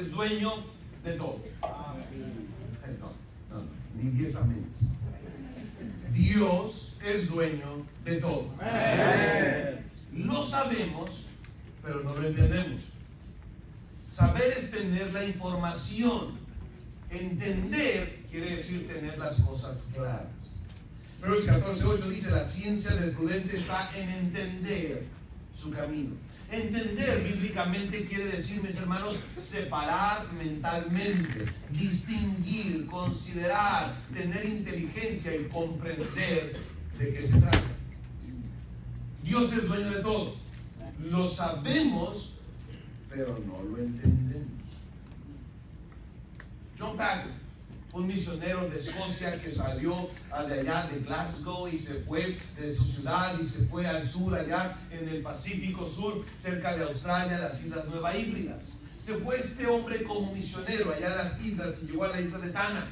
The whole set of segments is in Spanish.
es dueño de todo. No, ni 10 aménes. Dios es dueño de todo. Lo sabemos, pero no lo entendemos. Saber es tener la información. Entender quiere decir tener las cosas claras. Proverbios 14:8 dice: la ciencia del prudente está en entender su camino. Entender bíblicamente quiere decir, mis hermanos, separar mentalmente, distinguir, considerar, tener inteligencia y comprender de qué se trata. Dios es dueño de todo. Lo sabemos, pero no lo entendemos. John Packer, un misionero de Escocia que salió de allá de Glasgow y se fue de su ciudad y se fue al sur, allá en el Pacífico Sur, cerca de Australia, las Islas Nueva Híbridas. Se fue este hombre como misionero allá a las islas y llegó a la isla de Tanna.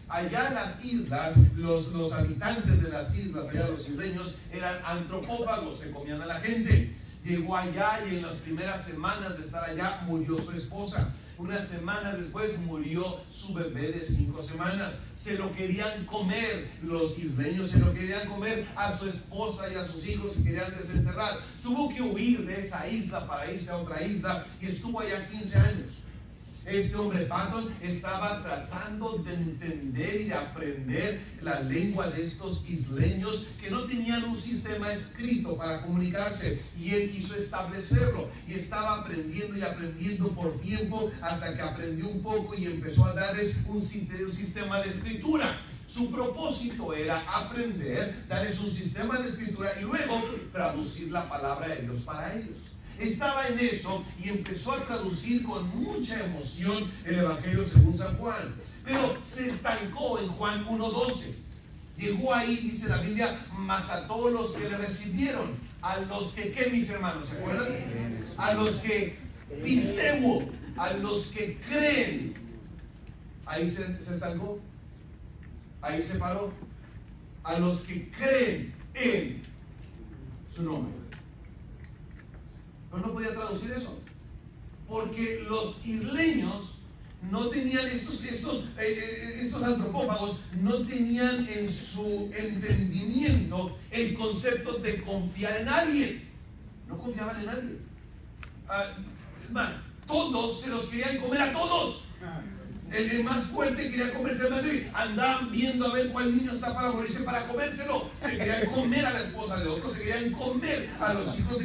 Allá en las islas, los habitantes de las islas, allá los isleños, eran antropófagos, se comían a la gente. Llegó allá y en las primeras semanas de estar allá murió su esposa. Unas semanas después murió su bebé de 5 semanas. Se lo querían comer, los isleños se lo querían comer a su esposa y a sus hijos y querían desenterrar. Tuvo que huir de esa isla para irse a otra isla y estuvo allá 15 años. Este hombre Patton estaba tratando de entender y de aprender la lengua de estos isleños que no tenían un sistema escrito para comunicarse, y él quiso establecerlo y estaba aprendiendo y aprendiendo por tiempo hasta que aprendió un poco y empezó a darles un sistema de escritura. Su propósito era aprender, darles un sistema de escritura y luego traducir la palabra de Dios para ellos. Estaba en eso y empezó a traducir con mucha emoción el Evangelio según San Juan, pero se estancó en Juan 1:12. Llegó ahí, dice la Biblia, mas a todos los que le recibieron, a los que, ¿qué, mis hermanos? ¿Se acuerdan? A los que pisteuo, a los que creen. Ahí se estancó, ahí se paró. A los que creen en su nombre. Pero no podía traducir eso, porque los isleños no tenían, estos antropófagos no tenían en su entendimiento el concepto de confiar en alguien. No confiaban en nadie. Todos se los querían comer a todos. El más fuerte quería comerse al más débil. Andaban viendo a ver cuál niño está para morirse para comérselo. Se querían comer a la esposa de otros, se querían comer a los hijos.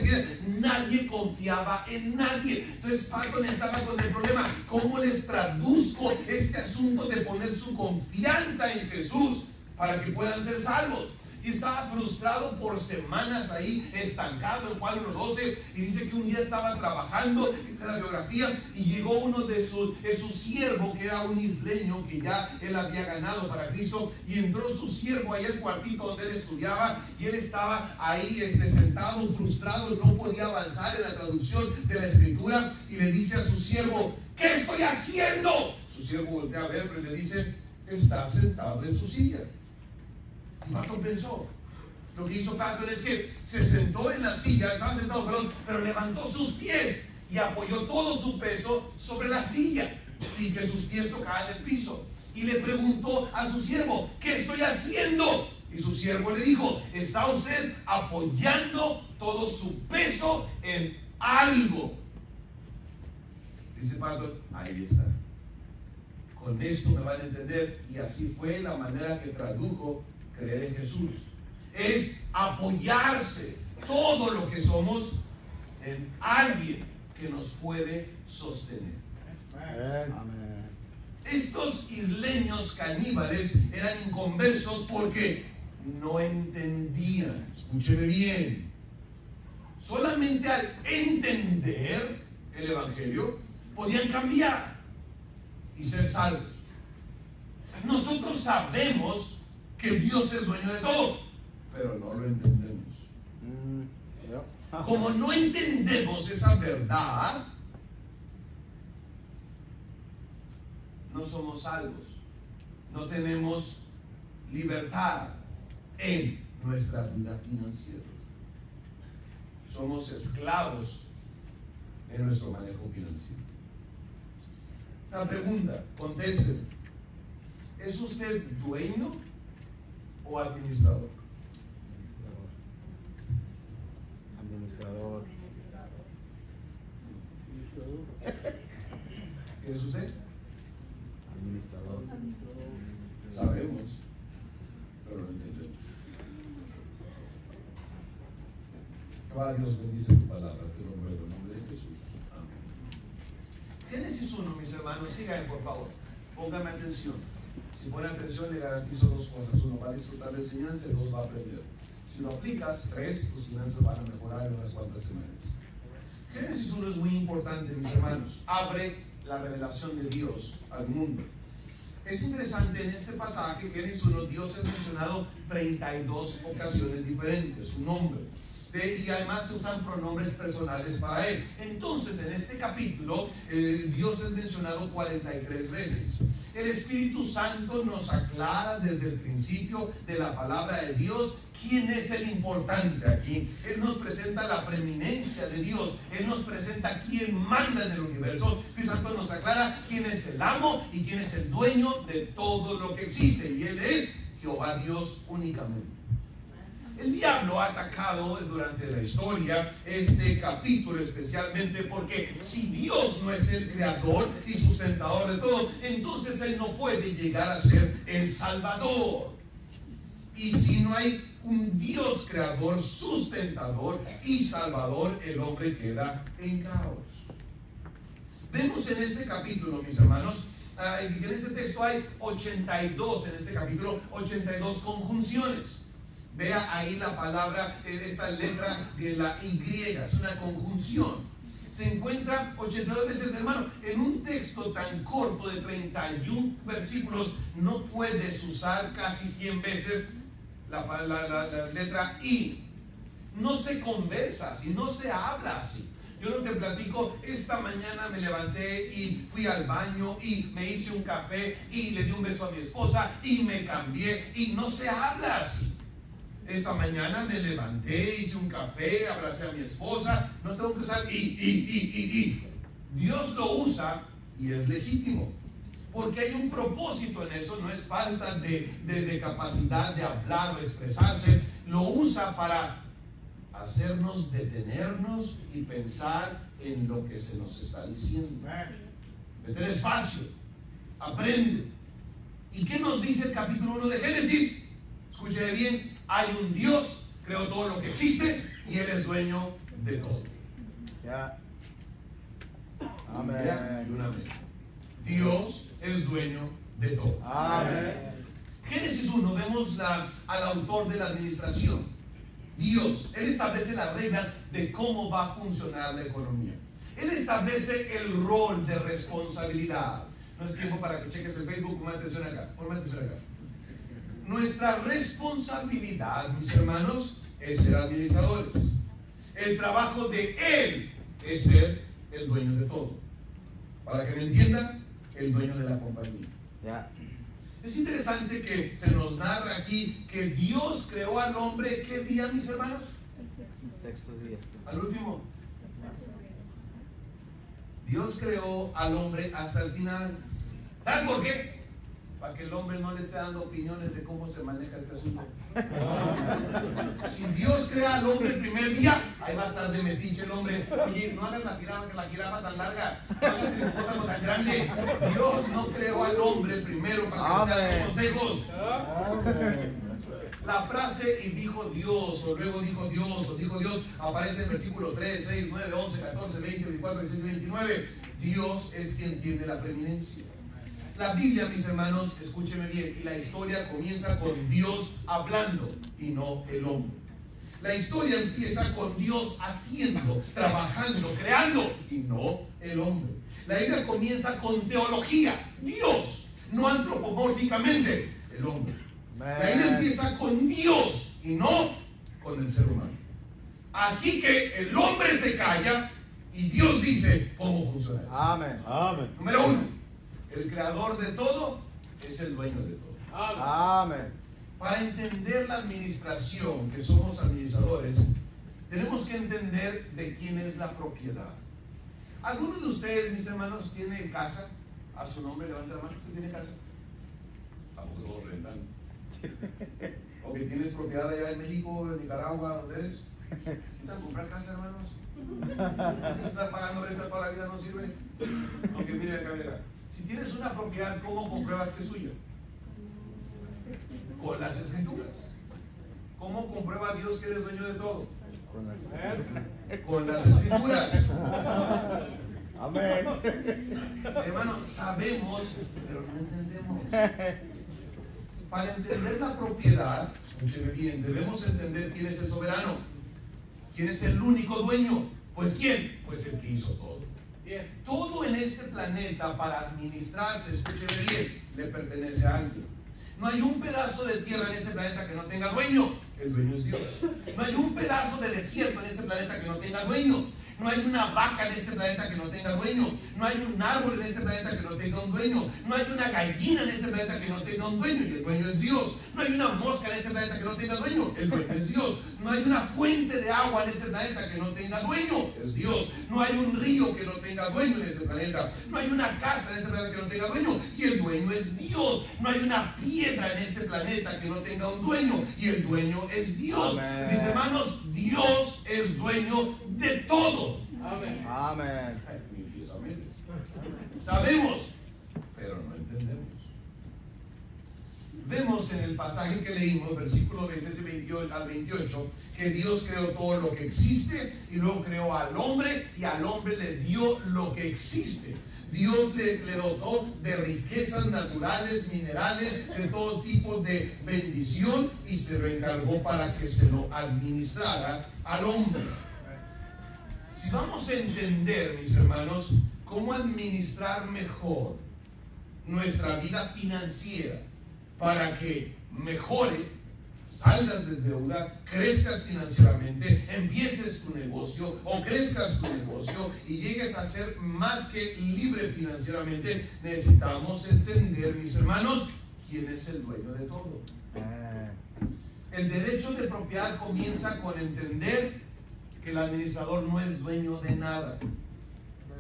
Nadie confiaba en nadie. Entonces Patton estaba con el problema: ¿cómo les traduzco este asunto de poner su confianza en Jesús para que puedan ser salvos? Y estaba frustrado por semanas ahí, estancado en Juan 1:12, y dice que un día estaba trabajando, esta es la biografía, y llegó uno de su siervo, que era un isleño que ya él había ganado para Cristo, y entró su siervo ahí al cuartito donde él estudiaba, y él estaba ahí sentado, frustrado, no podía avanzar en la traducción de la escritura, y le dice a su siervo: ¿qué estoy haciendo? Su siervo voltea a ver, pero le dice: está sentado en su silla. Patton pensó. Lo que hizo Patton es que se sentó en la silla, estaba sentado, pero levantó sus pies y apoyó todo su peso sobre la silla, sin que sus pies tocaran el piso. Y le preguntó a su siervo: ¿qué estoy haciendo? Y su siervo le dijo: está usted apoyando todo su peso en algo. Dice Patton: ahí está. Con esto me van a entender. Y así fue la manera que tradujo creer en Jesús. Es apoyarse todo lo que somos en alguien que nos puede sostener. Amén. Estos isleños caníbales eran inconversos porque no entendían. Escúcheme bien. Solamente al entender el Evangelio podían cambiar y ser salvos. Nosotros sabemos que Dios es dueño de todo, pero no lo entendemos. Como no entendemos esa verdad, no somos salvos, no tenemos libertad en nuestra vida financiera. Somos esclavos en nuestro manejo financiero. La pregunta, contesten. ¿Es usted dueño o administrador? Administrador. ¿Qué es usted? Administrador. Sabemos, pero no entendemos. Jehová Dios bendice tu palabra, te lo ruego en nombre de Jesús. Amén. Génesis 1, mis hermanos, sigan por favor. Pónganme atención. Si ponen atención, le garantizo dos cosas. Uno, va a disfrutar de la enseñanza y dos, va a aprender. Si lo aplicas, tres, tus finanzas van a mejorar en unas cuantas semanas. Génesis 1 es muy importante, mis hermanos. Abre la revelación de Dios al mundo. Es interesante en este pasaje, Génesis 1, Dios es mencionado 32 ocasiones diferentes, su nombre. Y además se usan pronombres personales para él. Entonces, en este capítulo, Dios es mencionado 43 veces. El Espíritu Santo nos aclara desde el principio de la palabra de Dios quién es el importante aquí. Él nos presenta la preeminencia de Dios. Él nos presenta quién manda en el universo. El Espíritu Santo nos aclara quién es el amo y quién es el dueño de todo lo que existe. Y Él es Jehová Dios únicamente. El diablo ha atacado durante la historia este capítulo especialmente porque si Dios no es el creador y sustentador de todo, entonces Él no puede llegar a ser el Salvador. Y si no hay un Dios creador, sustentador y salvador, el hombre queda en caos. Vemos en este capítulo, mis hermanos, en este texto hay 82, en este capítulo, 82 conjunciones. Vea ahí la palabra, esta letra de la Y, es una conjunción. Se encuentra 82 veces, hermano. En un texto tan corto de 31 versículos, no puedes usar casi 100 veces la letra I. No se conversa así, no se habla así. Yo no te platico, esta mañana me levanté y fui al baño y me hice un café y le di un beso a mi esposa y me cambié, y no se habla así. Esta mañana me levanté, hice un café, abracé a mi esposa. No tengo que usar y. Dios lo usa y es legítimo, porque hay un propósito en eso. No es falta de capacidad de hablar o expresarse. Lo usa para hacernos detenernos y pensar en lo que se nos está diciendo. Vete despacio, aprende. ¿Y qué nos dice el capítulo 1 de Génesis? Escuche bien. Hay un Dios, creó todo lo que existe y Él es dueño de todo. Ya. Amén. Y un amén. Dios es dueño de todo. Amén. Génesis 1 vemos al autor de la administración. Dios, Él establece las reglas de cómo va a funcionar la economía. Él establece el rol de responsabilidad. No es tiempo para que cheques el Facebook, ponme atención acá. Nuestra responsabilidad, mis hermanos, es ser administradores. El trabajo de Él es ser el dueño de todo. Para que me entiendan, el dueño de la compañía. Ya. Es interesante que se nos narra aquí que Dios creó al hombre, ¿qué día, mis hermanos? El sexto día. Al último. Dios creó al hombre hasta el final. ¿Saben por qué? Para que el hombre no le esté dando opiniones de cómo se maneja este asunto. Si Dios crea al hombre el primer día, ahí va a estar de metiche el hombre. Oye, no hagas la jirafa tan larga, no hagas el hipopótamo tan grande. Dios no creó al hombre primero para que le esté dando consejos. La frase "y dijo Dios", o luego dijo Dios, o dijo Dios, aparece en versículo 3, 6, 9, 11, 14, 20, 24, 26, 29. Dios es quien tiene la preeminencia. La Biblia, mis hermanos, escúcheme bien, y la historia comienza con Dios hablando y no el hombre. La historia empieza con Dios haciendo, trabajando, creando y no el hombre. La Biblia comienza con teología, Dios, no antropomórficamente el hombre. La Biblia empieza con Dios y no con el ser humano. Así que el hombre se calla y Dios dice cómo funciona eso. Amén. Amén. Número 1. El creador de todo es el dueño de todo. Amén. Para entender la administración, que somos administradores, tenemos que entender de quién es la propiedad. ¿Algunos de ustedes, mis hermanos, tienen casa? A su nombre, levanta la mano. ¿Usted tiene casa? Tampoco todos rentan. O que tienes propiedad allá en México, en Nicaragua, ¿dónde eres? ¿Necesitan comprar casa, hermanos? ¿Estar pagando renta toda la vida no sirve? Aunque mire acá, mira. Si tienes una propiedad, ¿cómo compruebas que es suya? Con las escrituras. ¿Cómo comprueba Dios que eres dueño de todo? Con las escrituras. Amén. Hermanos, sabemos, pero no entendemos. Para entender la propiedad, escúcheme bien, debemos entender quién es el soberano, quién es el único dueño. Pues ¿quién? Pues el que hizo todo. Todo en este planeta para administrarse, escúcheme bien, le pertenece a alguien. No hay un pedazo de tierra en este planeta que no tenga dueño. El dueño es Dios. No hay un pedazo de desierto en este planeta que no tenga dueño. No hay una vaca en este planeta que no tenga dueño. No hay un árbol en este planeta que no tenga un dueño. No hay una gallina en este planeta que no tenga un dueño, y el dueño es Dios. No hay una mosca en este planeta que no tenga dueño, el dueño es Dios. No hay una fuente de agua en este planeta que no tenga dueño, es Dios. No hay un río que no tenga dueño en este planeta. No hay una casa en este planeta que no tenga dueño, y el dueño es Dios. No hay una piedra en este planeta que no tenga un dueño, y el dueño es Dios. Amén. Mis hermanos, Dios es dueño de todo. Amén. Amén. Sabemos, pero no entendemos. Vemos en el pasaje que leímos, versículo 28 al 28, que Dios creó todo lo que existe y luego creó al hombre, y al hombre le dio lo que existe. Dios le dotó de riquezas naturales, minerales, de todo tipo de bendición, y se lo encargó para que se lo administrara al hombre. Si vamos a entender, mis hermanos, cómo administrar mejor nuestra vida financiera para que mejore, salgas de deuda, crezcas financieramente, empieces tu negocio o crezcas tu negocio y llegues a ser más que libre financieramente, necesitamos entender, mis hermanos, quién es el dueño de todo. El derecho de propiedad comienza con entender que el administrador no es dueño de nada,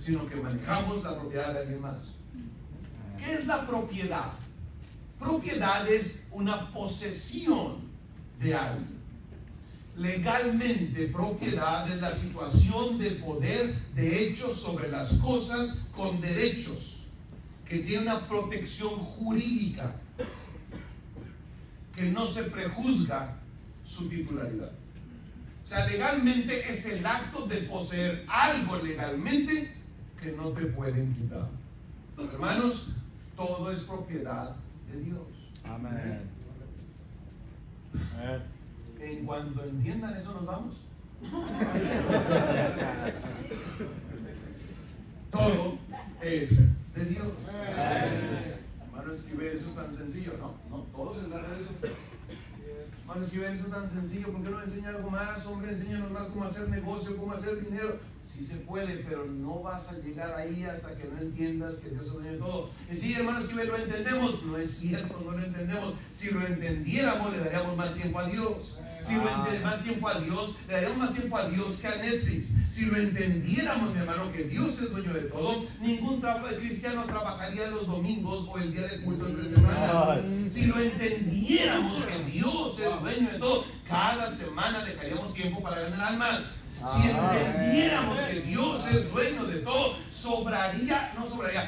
sino que manejamos la propiedad de alguien más. ¿Qué es la propiedad? Propiedad es una posesión de alguien. Legalmente, propiedad es la situación de poder de hecho sobre las cosas con derechos, que tiene una protección jurídica, que no se prejuzga su titularidad. O sea, legalmente es el acto de poseer algo legalmente que no te pueden quitar. Hermanos, todo es propiedad de Dios. Amén. En cuanto entiendan eso, nos vamos. Todo es de Dios. Hermano Esquivel, eso es tan sencillo, ¿no? No, todo se trata de eso. Hermano Esquivel, eso es tan sencillo, ¿por qué no enseña algo más? Hombre, enséñanos más cómo hacer negocio, cómo hacer dinero. Sí se puede, pero no vas a llegar ahí hasta que no entiendas que Dios es dueño de todo. Y sí, hermanos, que lo entendemos. No es cierto, no lo entendemos. Si lo entendiéramos, le daríamos más tiempo a Dios. Si lo entendemos más tiempo a Dios, le daríamos más tiempo a Dios que a Netflix. Si lo entendiéramos, mi hermano, que Dios es dueño de todo, ningún cristiano trabajaría los domingos o el día de culto entre semana. Si lo entendiéramos que Dios es dueño de todo, cada semana dejaríamos tiempo para ganar almas. Si entendiéramos que Dios es dueño de todo,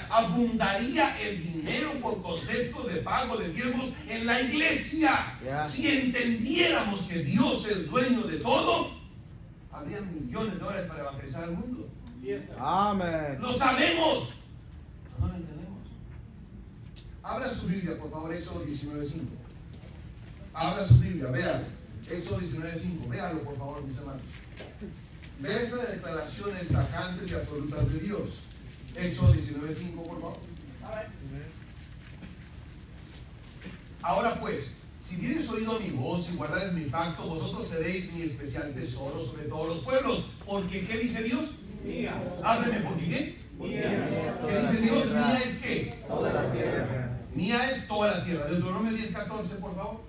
abundaría el dinero por concepto de pago de diezmos en la iglesia. Si entendiéramos que Dios es dueño de todo, habría millones de dólares para evangelizar al mundo. Amén. Lo sabemos, no lo entendemos. Abra su Biblia, por favor, Éxodo 19:5. Abra su Biblia, véalo. Éxodo 19:5, véalo, por favor, mis hermanos. Vea estas declaraciones tajantes y absolutas de Dios. Éxodo 19:5, por favor. Ahora pues, si tienes oído mi voz y guardares mi pacto, vosotros seréis mi especial tesoro sobre todos los pueblos. Porque, ¿qué dice Dios? Mía. Hábleme, ¿por qué? Mía. ¿Qué dice Dios? Mía es ¿qué? Toda la tierra. Mía es toda la tierra. Deuteronomio 10:14, por favor.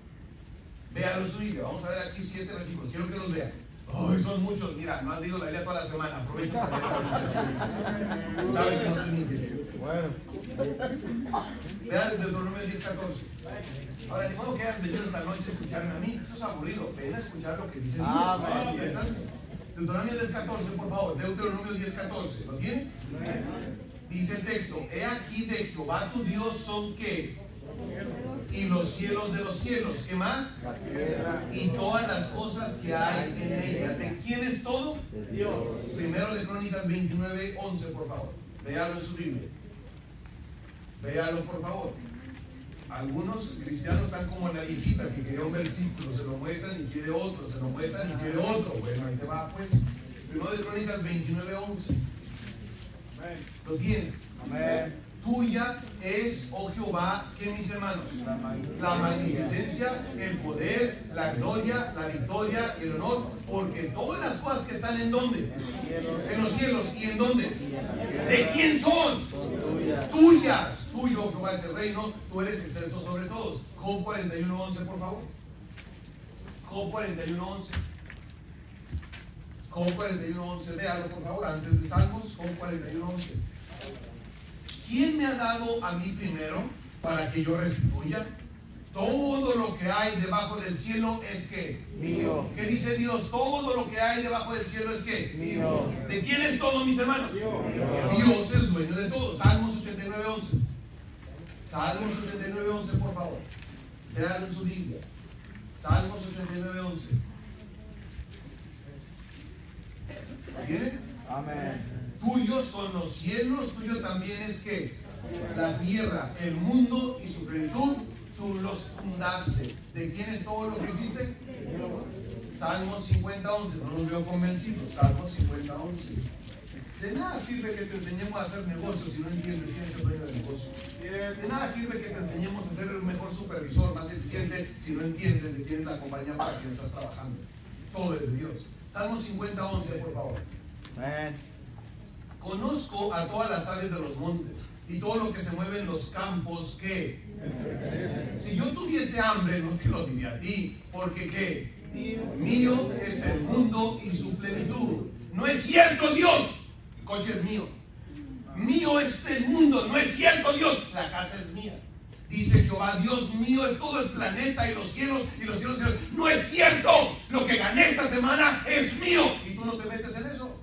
Véalo su Biblia. Vamos a ver aquí 7 versículos. Quiero que los vean. Ay, son muchos. Mira, no has leído la Biblia toda la semana. Aprovecha para leer la Biblia. Sabes que no estoy mintiendo. Vean Deuteronomio 10:14. Ahora, ni modo que hayas venido esta noche a escucharme a mí. Eso es aburrido. Ven a escuchar lo que dice Dios. Eso es interesante. Deuteronomio 10:14, por favor. Deuteronomio 10:14. ¿Lo tiene? Dice el texto: He aquí de Jehová tu Dios son ¿qué? Y los cielos de los cielos. ¿Qué más? La tierra. Y todas las cosas que hay en ella. ¿De quién es todo? De Dios. Primero de Crónicas 29:11, por favor. Véalo en su Biblia. Véalo, por favor. Algunos cristianos están como en la viejita que quiere un versículo, se lo muestran y quiere otro, se lo muestran y quiere otro. Bueno, ahí te va, pues. Primero de Crónicas 29:11. Lo tiene. Amén. Tuya es, oh Jehová, que mis hermanos, la magnificencia, el poder, la gloria, la victoria y el honor, porque todas las cosas que están en donde, en los cielos y en donde, ¿de quién son? Tuyas. Tuyo, Jehová, es el reino, tú eres excelso sobre todos. Job 41:11, por favor. Job 41:11. Job 41:11, léalo por favor, antes de Salmos. Job 41:11. ¿Quién me ha dado a mí primero para que yo restituya? Todo lo que hay debajo del cielo es que mío. ¿Qué dice Dios? Todo lo que hay debajo del cielo es que Mío. ¿De quién es todo, mis hermanos? Dios. Dios es dueño de todo. Salmos 89:11. Salmos 89:11, por favor. Véanlo en su Biblia. Salmos 89:11. ¿Tiene? Amén. Tuyos son los cielos, tuyo también es que la tierra, el mundo y su plenitud, tú los fundaste. ¿De quién es todo lo que existe? Salmos 50:11. No los veo convencidos. Salmos 50:11. De nada sirve que te enseñemos a hacer negocios si no entiendes quién es el dueño del negocio. De nada sirve que te enseñemos a ser el mejor supervisor, más eficiente, si no entiendes de quién es la compañía para quien estás trabajando. Todo es de Dios. Salmos 50:11, por favor. Amén. Conozco a todas las aves de los montes y todo lo que se mueve en los campos que si yo tuviese hambre no te lo diría a ti, porque ¿qué? Mío es el mundo y su plenitud. No es cierto, Dios. El coche es mío. Mío es el mundo. No es cierto, Dios. La casa es mía. Dice Jehová, Dios mío es todo el planeta y los cielos y los cielos. No es cierto. Lo que gané esta semana es mío. Y tú no te metes en eso.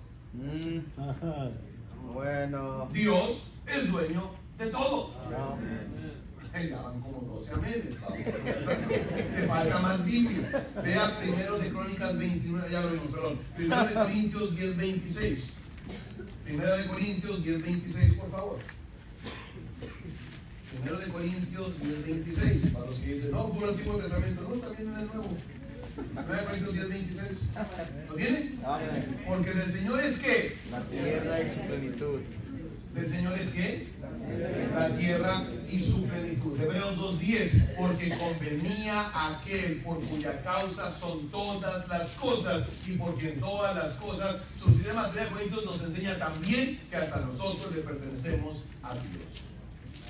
Bueno. Dios es dueño de todo. Amén. Ya van como 12 amenes. Le falta más Biblia. Vea primero de Crónicas 21, ya lo vimos, perdón. Primero de Corintios 10:26. Primero de Corintios 10:26, por favor. Primero de Corintios 10:26. Para los que dicen, no, puro Antiguo Testamento. No, también en el Nuevo. Primero de Corintios 10:26. ¿Lo tiene? Amén. Porque del Señor es que La tierra y su plenitud. ¿Del Señor es qué? La tierra y su plenitud. Hebreos 2:10. Porque convenía a aquel por cuya causa son todas las cosas y porque en todas las cosas subsiste más. Corintios nos enseña también que hasta nosotros le pertenecemos a Dios.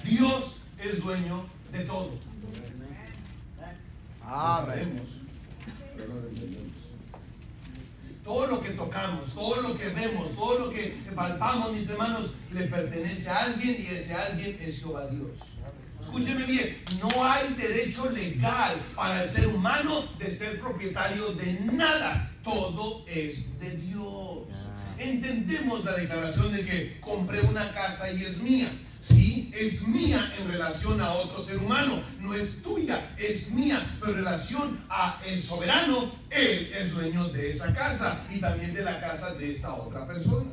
Dios es dueño de todo. Lo Amén. sabemos, pero no lo entendemos. Todo lo que tocamos, todo lo que vemos, todo lo que palpamos, mis hermanos, le pertenece a alguien y ese alguien es Jehová Dios. Escúcheme bien, no hay derecho legal para el ser humano de ser propietario de nada. Todo es de Dios. Entendemos la declaración de que compré una casa y es mía. Sí, es mía en relación a otro ser humano, no es tuya, es mía, pero en relación a el soberano, él es dueño de esa casa y también de la casa de esta otra persona.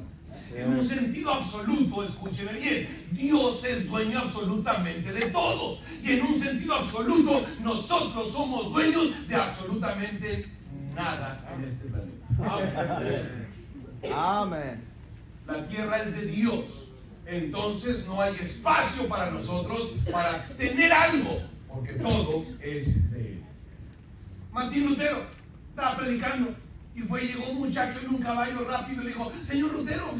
En un sentido absoluto, escúcheme bien, Dios es dueño absolutamente de todo. Y en un sentido absoluto, nosotros somos dueños de absolutamente nada en este planeta. Amén. La tierra es de Dios. Entonces no hay espacio para nosotros para tener algo, porque todo es de Él. Martín Lutero estaba predicando y llegó un muchacho en un caballo rápido y le dijo, señor Lutero,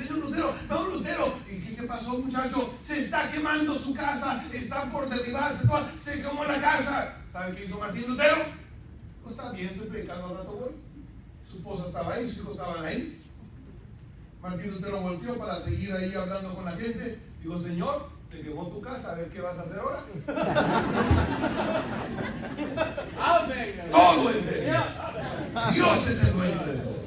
vamos Lutero. ¿Y qué pasó, muchacho? Se está quemando su casa, está por derribarse, se quemó la casa. ¿Sabe qué hizo Martín Lutero? Pues está bien, estoy predicando al rato, güey. Su esposa estaba ahí, sus hijos estaban ahí. Martín Lutero volteó para seguir ahí hablando con la gente y Digo, Señor, se quemó tu casa, a ver qué vas a hacer ahora. Todo es de Dios. Dios es el dueño de todo.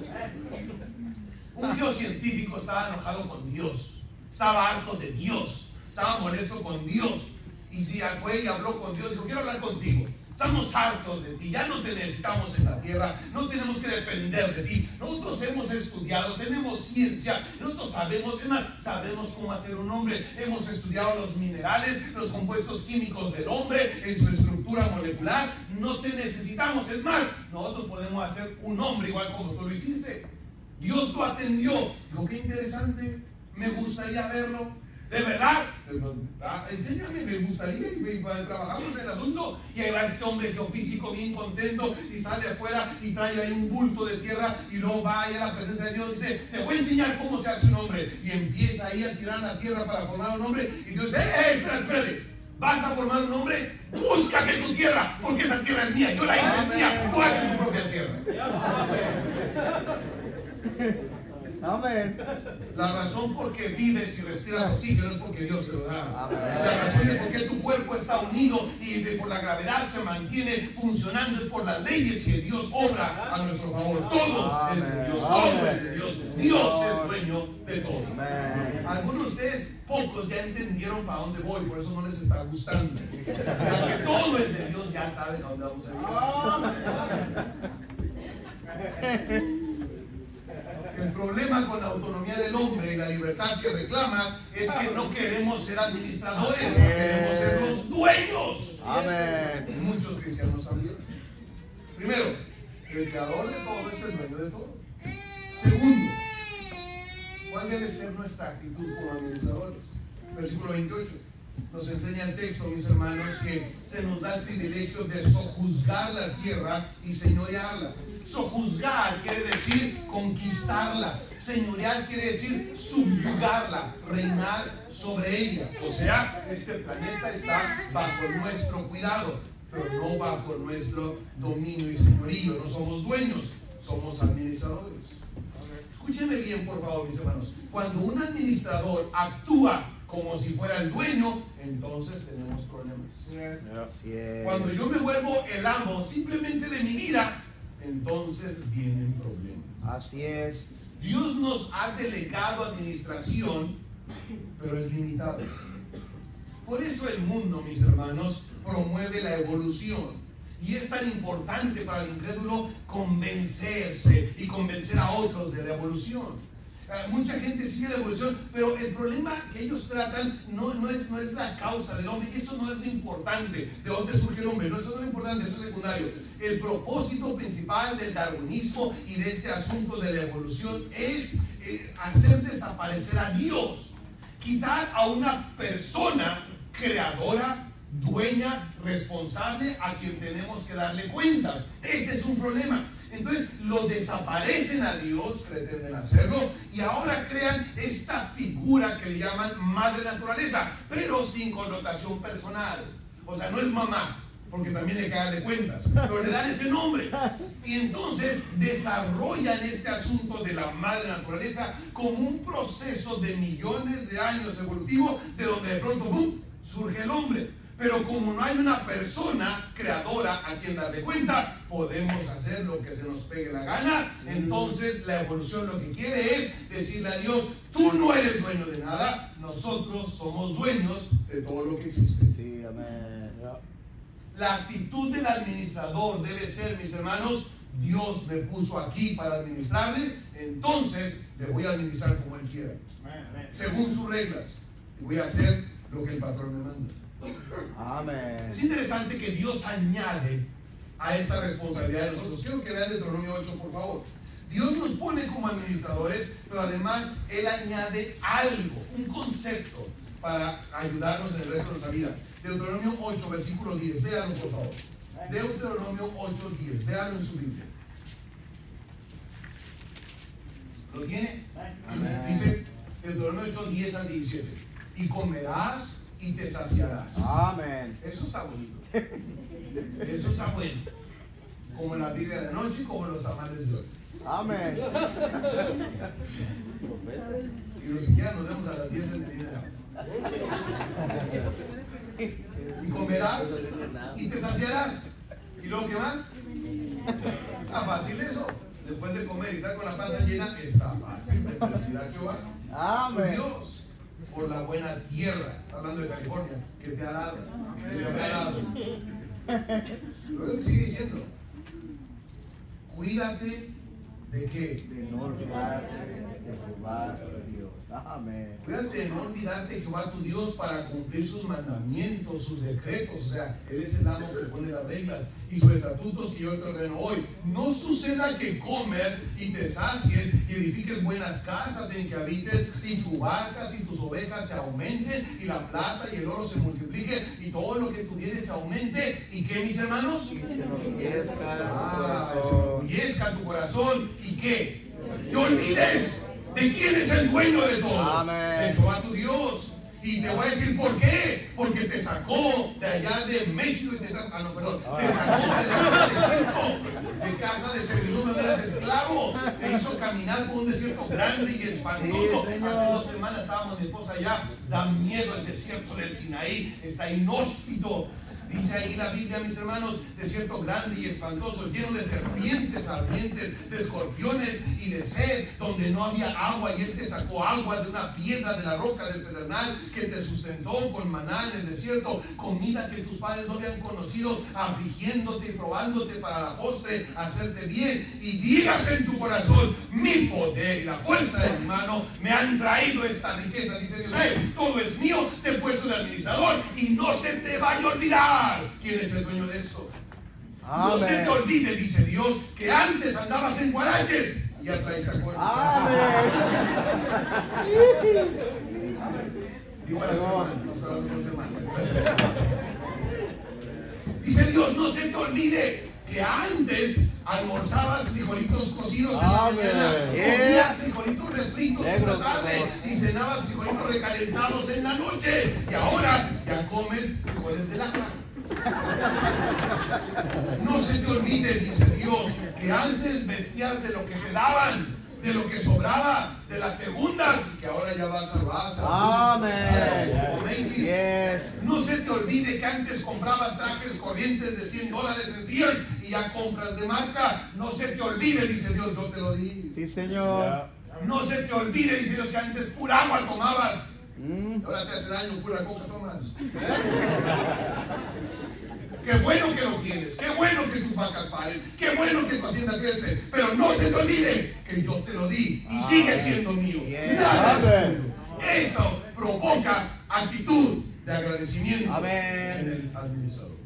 Un geocientífico estaba enojado con Dios, estaba harto de Dios, estaba molesto con Dios. Y si fue y habló con Dios, dijo, quiero hablar contigo. Estamos hartos de ti, ya no te necesitamos en la tierra, no tenemos que depender de ti. Nosotros hemos estudiado, tenemos ciencia, nosotros sabemos, es más, sabemos cómo hacer un hombre. Hemos estudiado los minerales, los compuestos químicos del hombre, en su estructura molecular. No te necesitamos, es más, nosotros podemos hacer un hombre igual como tú lo hiciste. Dios lo atendió. Dijo, qué interesante, me gustaría verlo. De verdad, enséñame, me gustaría, y trabajamos en el asunto. Y ahí va este hombre geofísico bien contento y sale afuera y trae ahí un bulto de tierra y luego va ahí a la presencia de Dios y dice, te voy a enseñar cómo se hace un hombre. Y empieza ahí a tirar la tierra para formar un hombre. Y Dios dice, espérate, vas a formar un hombre, búscate tu tierra, porque esa tierra es mía, yo la hice mía, tú haces tu propia tierra. Amén. La razón por qué vives y respiras oxígeno es porque Dios te lo da. Amén. La razón de por qué tu cuerpo está unido y por la gravedad se mantiene funcionando es por las leyes que Dios obra a nuestro favor. Todo es de Dios, todo es de Dios. Dios es dueño de todo. Amén. Algunos de ustedes, pocos, ya entendieron para dónde voy, por eso no les está gustando. Ya que todo es de Dios, ya sabes a dónde vamos a ir. El problema con la autonomía del hombre y la libertad que reclama es que no queremos ser administradores, no queremos ser los dueños. Amén. Y muchos cristianos también. Primero, el creador de todo es el dueño de todo. Segundo, ¿cuál debe ser nuestra actitud como administradores? Versículo 28. Nos enseña el texto, mis hermanos, que se nos da el privilegio de sojuzgar la tierra y señorearla. Sojuzgar quiere decir conquistarla. Señorear quiere decir subyugarla, reinar sobre ella. O sea, este planeta está bajo nuestro cuidado, pero no bajo nuestro dominio y señorío. No somos dueños, somos administradores. Escúchenme bien, por favor, mis hermanos. Cuando un administrador actúa como si fuera el dueño, entonces tenemos problemas. Cuando yo me vuelvo el amo simplemente de mi vida, entonces vienen problemas. Así es. Dios nos ha delegado administración, pero es limitado. Por eso el mundo, mis hermanos, promueve la evolución. Y es tan importante para el incrédulo convencerse y convencer a otros de la evolución. Mucha gente sigue la evolución, pero el problema que ellos tratan no es la causa del hombre. Eso no es lo importante. ¿De dónde surge el hombre? No, eso no es lo importante, eso es secundario. El propósito principal del darwinismo y de este asunto de la evolución es hacer desaparecer a Dios. Quitar a una persona creadora, dueña, responsable, a quien tenemos que darle cuentas. Ese es un problema. Entonces lo desaparecen a Dios, pretenden hacerlo, y ahora crean esta figura que le llaman madre naturaleza, pero sin connotación personal. O sea, no es mamá, porque también le hay que darle cuentas, pero le dan ese nombre. Y entonces desarrollan este asunto de la madre naturaleza como un proceso de millones de años evolutivo, de donde de pronto ¡bum!, surge el hombre. Pero como no hay una persona creadora a quien darle cuenta, podemos hacer lo que se nos pegue la gana. Entonces la evolución lo que quiere es decirle a Dios, tú no eres dueño de nada, nosotros somos dueños de todo lo que existe. Sí, amén. La actitud del administrador debe ser, mis hermanos, Dios me puso aquí para administrarle, entonces le voy a administrar como Él quiera, según sus reglas, y voy a hacer lo que el patrón me manda. Amén. Es interesante que Dios añade a esta responsabilidad de nosotros. Quiero que vean Deuteronomio 8, por favor. Dios nos pone como administradores, pero además Él añade algo, un concepto para ayudarnos en el resto de nuestra vida. Deuteronomio 8, versículo 10. Véanlo, por favor. Deuteronomio 8, 10. Véanlo en su Biblia. ¿Lo tiene? Amén. Dice Deuteronomio 8, 10 al 17. Y comerás y te saciarás. Amén. Eso está bonito. Eso está bueno. Como en la Biblia de noche, como en los tamales de hoy. Amén. Y los que quieran nos vemos a las 10 en el dinero. Y comerás y te saciarás. ¿Y luego qué más? Está fácil eso. Después de comer y estar con la panza llena, está fácil. Bendecirá Jehová tu Amén. Dios por la buena tierra, hablando de California, que te ha dado. Que te habrá dado. Luego sigue diciendo, cuídate de qué. De no olvidarte de Jehová tu Dios. Amén. Cuídate de no olvidarte de Jehová tu Dios para cumplir sus mandamientos, sus decretos. O sea, Él es el amo que pone las reglas y sus estatutos que yo te ordeno hoy. No suceda que comes y te sacies y edifiques buenas casas en que habites y tus vacas y tus ovejas se aumenten y la plata y el oro se multiplique y todo lo que tuvieres se aumente. ¿Y qué, mis hermanos? Y se enorgullezca tu Se corazón. enorgullezca tu corazón. ¿Y qué? Te olvides de quién es el dueño de todo. Amén. De Jehová tu Dios. Y te voy a decir por qué. Porque te sacó de allá de México y te trajo. Ah, no, perdón. Te sacó de Egipto, de casa de servidumbre, eras esclavo. Te hizo caminar por un desierto grande y espantoso. Sí, Señor. Hace 2 semanas estábamos mi esposa allá. Da miedo el desierto del Sinaí. Está inhóspito. Dice ahí la Biblia, mis hermanos, desierto grande y espantoso, lleno de serpientes ardientes, de escorpiones y de sed, donde no había agua, y Él te sacó agua de una piedra de la roca del pedernal, que te sustentó con maná en el desierto, comida que tus padres no habían conocido, afligiéndote y probándote para la postre, hacerte bien. Y digas en tu corazón, mi poder y la fuerza de mi mano me han traído esta riqueza. Dice Dios, todo es mío, te he puesto de administrador y no se te vaya a olvidar quién es el dueño de esto. No se te olvide, dice Dios, que antes andabas en guaraches y ya traes tacones. Amén. Digo a la semana, estamos hablando de una semana. Dice Dios, no se te olvide que antes almorzabas frijolitos cocidos en la Amén. mañana, comías frijolitos refritos en la Negro, tarde y cenabas frijolitos recalentados en la noche, y ahora ya comes frijoles de lata. No se te olvide, dice Dios, que antes vestías de lo que te daban, de lo que sobraba, de las segundas, que ahora ya vas a Raza. Amén. Yes. No se te olvide que antes comprabas trajes corrientes de $100 en Sears y ya compras de marca. No se te olvide, dice Dios, yo te lo di. Sí, Señor. No se te olvide, dice Dios, que antes pura agua tomabas. Ahora te hace daño, pura coca tomas. Qué bueno que lo tienes, qué bueno que tus vacas paren, qué bueno que tu hacienda crece, pero no se te olvide que yo te lo di y sigue siendo mío. Nada es tuyo. Eso provoca actitud de agradecimiento en el administrador.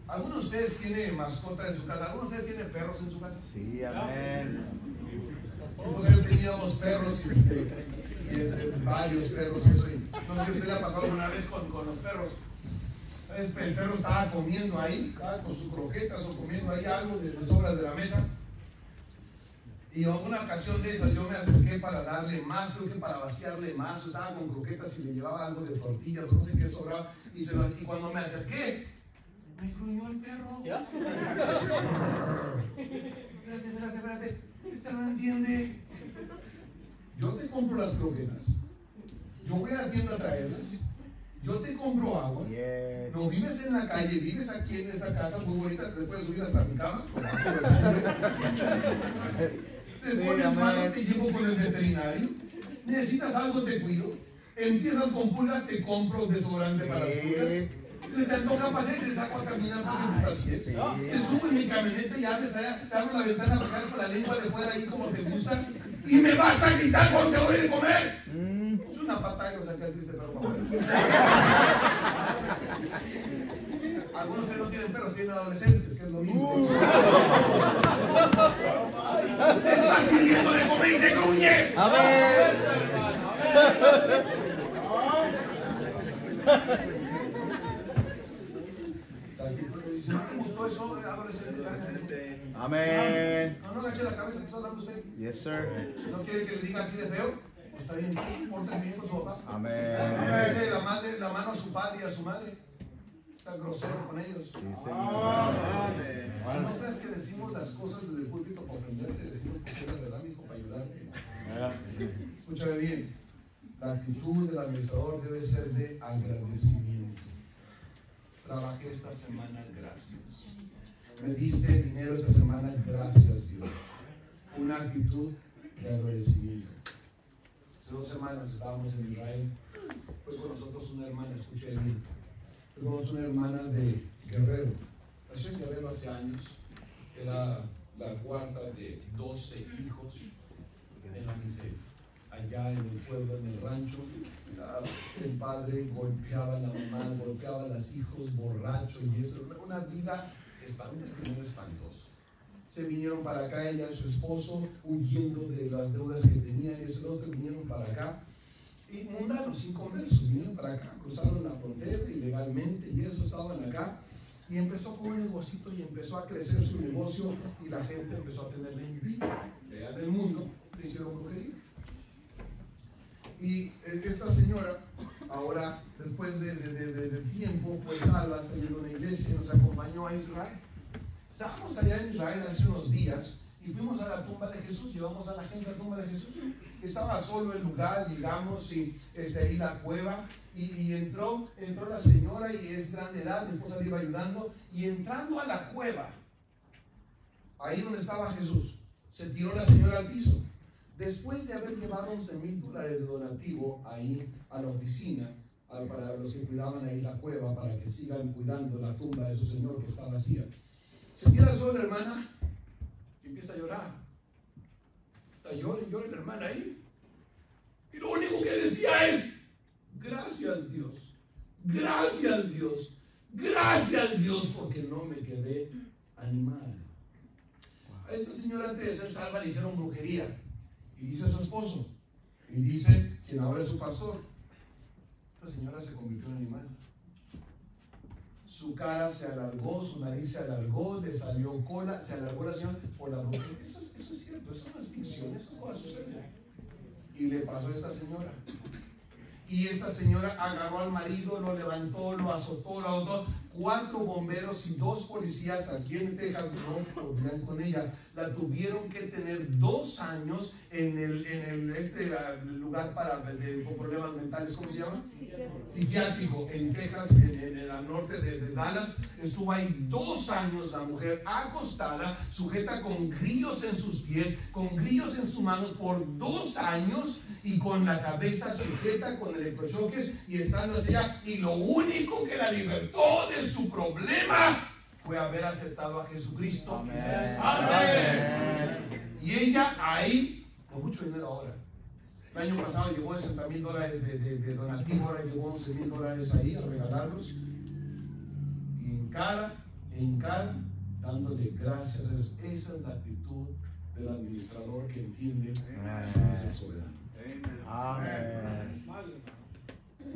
¿Algunos de ustedes tienen mascotas en su casa? ¿Algunos de ustedes tienen perros en su casa? Sí, amén. Nosotros teníamos perros y varios perros. Eso, no sé si usted le ha pasado una vez con los perros. El perro estaba comiendo ahí, con sus croquetas o comiendo ahí algo de sobras de la mesa. Y en una ocasión de esas yo me acerqué para darle más, creo que para vaciarle más. Estaba con croquetas y le llevaba algo de tortillas, no sé qué sobraba. Y cuando me acerqué, me gruñó el perro. Espérate. Este no entiende. Yo te compro las croquetas. Yo voy a la tienda a traerlas. Yo te compro agua. No vives en la calle, vives aquí en esta casa muy bonita. Te puedes subir hasta mi cama. Te pones mano, te llevo con el veterinario. Necesitas algo, te cuido. Empiezas con pulgas, te compro desodorante para las pulgas. Se te antoja pasear y te saco a caminar porque te pasees. Te subo en mi camioneta y abres allá, te abro la ventana para que con la lengua de fuera ahí como te gusta. Y me vas a gritar cuando te doy de comer. Es una patada y lo saqué al triste perro para afuera. Algunos de ustedes no tienen perros, tienen adolescentes, que es lo mismo. Te estás sirviendo de comer y te gruñe. Amén. Si no te gustó eso, adolescente, Amén. no agache la cabeza que está hablando usted. Yes, sir. ¿No quiere que le diga así de feo? Pues está bien, pórtese bien con su papá. Amén. Pese la mano a su padre y a su madre. Está grosero con ellos. Sí, Señor. Si no creas que decimos las cosas desde el púlpito para ofenderte, decimos que es la verdad, hijo, para ayudarte. Escúchame bien. La actitud del administrador debe ser de agradecimiento. Trabajé esta semana, gracias. Me diste dinero esta semana, gracias Dios. Una actitud de agradecimiento. Hace 2 semanas estábamos en Israel. Fue con nosotros una hermana, escuché bien. Fue con nosotros una hermana de Guerrero. Nació en Guerrero hace años. Era la cuarta de 12 hijos en la miseria. Allá en el pueblo, en el rancho, el padre golpeaba a la mamá, golpeaba a los hijos, borracho y eso. Una vida, un testimonio espantoso. Se vinieron para acá, ella y su esposo, huyendo de las deudas que tenían, y eso otro, vinieron para acá. Y mundanos, inconversos, vinieron para acá, cruzaron la frontera ilegalmente y eso, estaban acá. Y empezó con un negocito y empezó a crecer su negocio y la gente empezó a tenerle envidia. De allá del mundo le hicieron brujería. Y esta señora, ahora, después de tiempo, fue salva, está yendo a una iglesia y nos acompañó a Israel. Estábamos allá en Israel hace unos días y fuimos a la tumba de Jesús, llevamos a la gente a la tumba de Jesús. Estaba solo el lugar, llegamos y ahí la cueva y entró la señora y es gran edad, mi esposa le iba ayudando y entrando a la cueva, ahí donde estaba Jesús, se tiró la señora al piso. Después de haber llevado $11,000 de donativo ahí a la oficina, para los que cuidaban ahí la cueva, para que sigan cuidando la tumba de su señor que está vacía, se tira al suelo la hermana y empieza a llorar. Está llorando la hermana ahí. Y lo único que decía es: gracias Dios, gracias Dios, gracias Dios, porque no me quedé animal. A esta señora, antes de ser salva, le hicieron brujería. Y dice su esposo, y dice quien ahora es su pastor, la señora se convirtió en animal. Su cara se alargó, su nariz se alargó, le salió cola, se alargó la señora por la brujería. Eso es cierto, eso no es ficción, eso va a suceder. Y le pasó a esta señora. Y esta señora agarró al marido, lo levantó, lo azotó, lo azotó. 4 bomberos y 2 policías aquí en Texas no podían con ella. La tuvieron que tener 2 años en este lugar con problemas mentales. ¿Cómo se llama? Psiquiátrico. En Texas, en el norte de Dallas. Estuvo ahí 2 años la mujer acostada, sujeta con grillos en sus pies, con grillos en sus manos por 2 años y con la cabeza sujeta con electrochoques y estando así allá. Y lo único que la libertó de su problema fue haber aceptado a Jesucristo. Amén. Amén. Y ella ahí, con mucho dinero ahora. El año pasado llevó $60,000 de donativo, ahora llevó $11,000 ahí a regalarlos. Y en cada, dándole gracias a Dios. Esa es la actitud del administrador que entiende que es el soberano. Amén.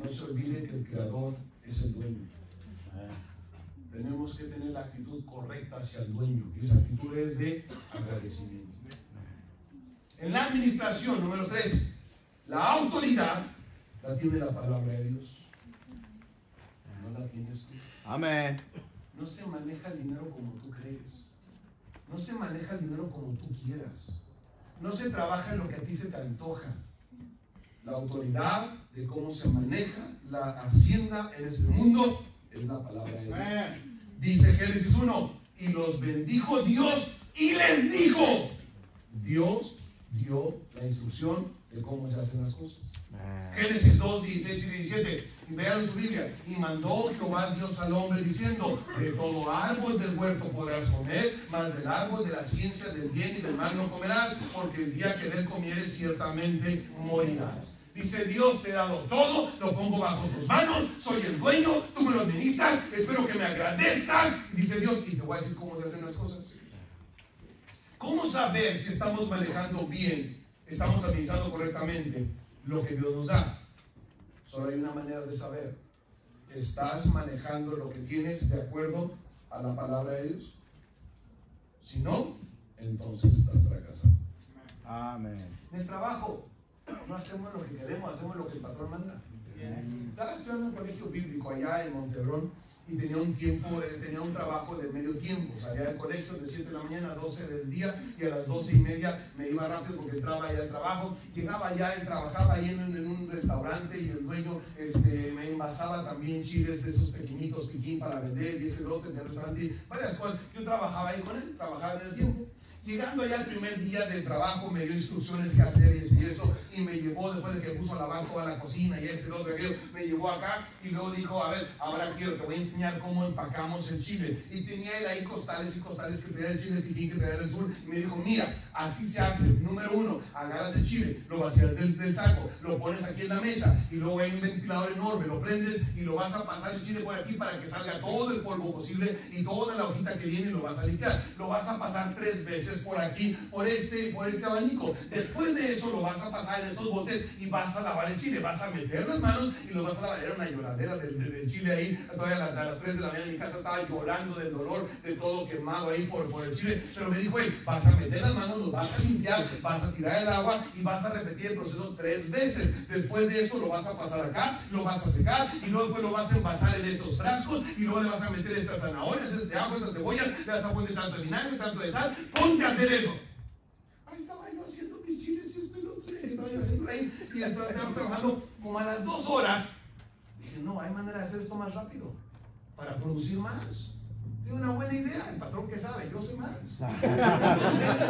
No se olvide que el creador es el dueño. Tenemos que tener la actitud correcta hacia el dueño, y esa actitud es de agradecimiento. En la administración, número 3, la autoridad la tiene la palabra de Dios. No la tienes tú. Amén. No se maneja el dinero como tú crees. No se maneja el dinero como tú quieras. No se trabaja en lo que a ti se te antoja. La autoridad de cómo se maneja la hacienda en este mundo es la palabra de Dios. Dice Génesis 1, y los bendijo Dios y les dijo. Dios dio la instrucción de cómo se hacen las cosas. Génesis 2, 16 y 17. Y vean su Biblia. Y mandó Jehová Dios al hombre diciendo: de todo árbol del huerto podrás comer, mas del árbol de la ciencia del bien y del mal no comerás, porque el día que de él comieres ciertamente morirás. Dice Dios: te he dado todo, lo pongo bajo tus manos, soy el dueño, tú me lo administras, espero que me agradezcas. Dice Dios, y te voy a decir cómo se hacen las cosas. ¿Cómo saber si estamos manejando bien, estamos administrando correctamente lo que Dios nos da? Solo hay una manera de saber. ¿Estás manejando lo que tienes de acuerdo a la palabra de Dios? Si no, entonces estás fracasando. Amén. En el trabajo no hacemos lo que queremos, hacemos lo que el patrón manda. Estaba estudiando en un colegio bíblico allá en Monterrón y tenía un trabajo de medio tiempo. Salía del colegio de 7 de la mañana a 12 del día y a las 12:30 me iba rápido porque entraba ya al trabajo. Llegaba allá y trabajaba ahí en un restaurante y el dueño me envasaba también chiles de esos pequeñitos piquín para vender y lote del restaurante y varias cosas. Yo trabajaba ahí con él, trabajaba en medio tiempo. Llegando allá el primer día de trabajo me dio instrucciones que hacer y eso, y me llevó después de que puso a lavar toda la cocina y otro, aquello, me llevó acá y luego dijo, a ver, ahora te voy a enseñar cómo empacamos el chile. Y tenía él ahí costales y costales que traía el chile piquín, que traía del sur, y me dijo, mira, así se hace. Número 1, agarras el chile, lo vacías del saco, lo pones aquí en la mesa y luego hay un ventilador enorme, lo prendes y lo vas a pasar el chile por aquí para que salga todo el polvo posible y toda la hojita que viene lo vas a limpiar. Lo vas a pasar 3 veces por aquí, por este abanico. Después de eso lo vas a pasar en estos botes y vas a lavar el chile, vas a meter las manos y lo vas a lavar. Era una lloradera del chile ahí. Todavía a las 3 de la mañana en mi casa estaba llorando del dolor de todo quemado ahí por el chile. Pero me dijo, vas a meter las manos, los vas a limpiar, vas a tirar el agua y vas a repetir el proceso 3 veces. Después de eso lo vas a pasar acá, lo vas a secar y luego después lo vas a envasar en estos frascos y luego le vas a meter estas zanahorias, este ajo, esta cebolla, le vas a poner tanto de vinagre, tanto de sal. Ponte a hacer eso. Ahí estaba yo haciendo mis chiles, esto y lo otro, y estaba yo haciendo ahí, y estaba trabajando como a las 2 horas. Dije, no, hay manera de hacer esto más rápido, para producir más. Es una buena idea, el patrón que sabe, yo sé más. Entonces,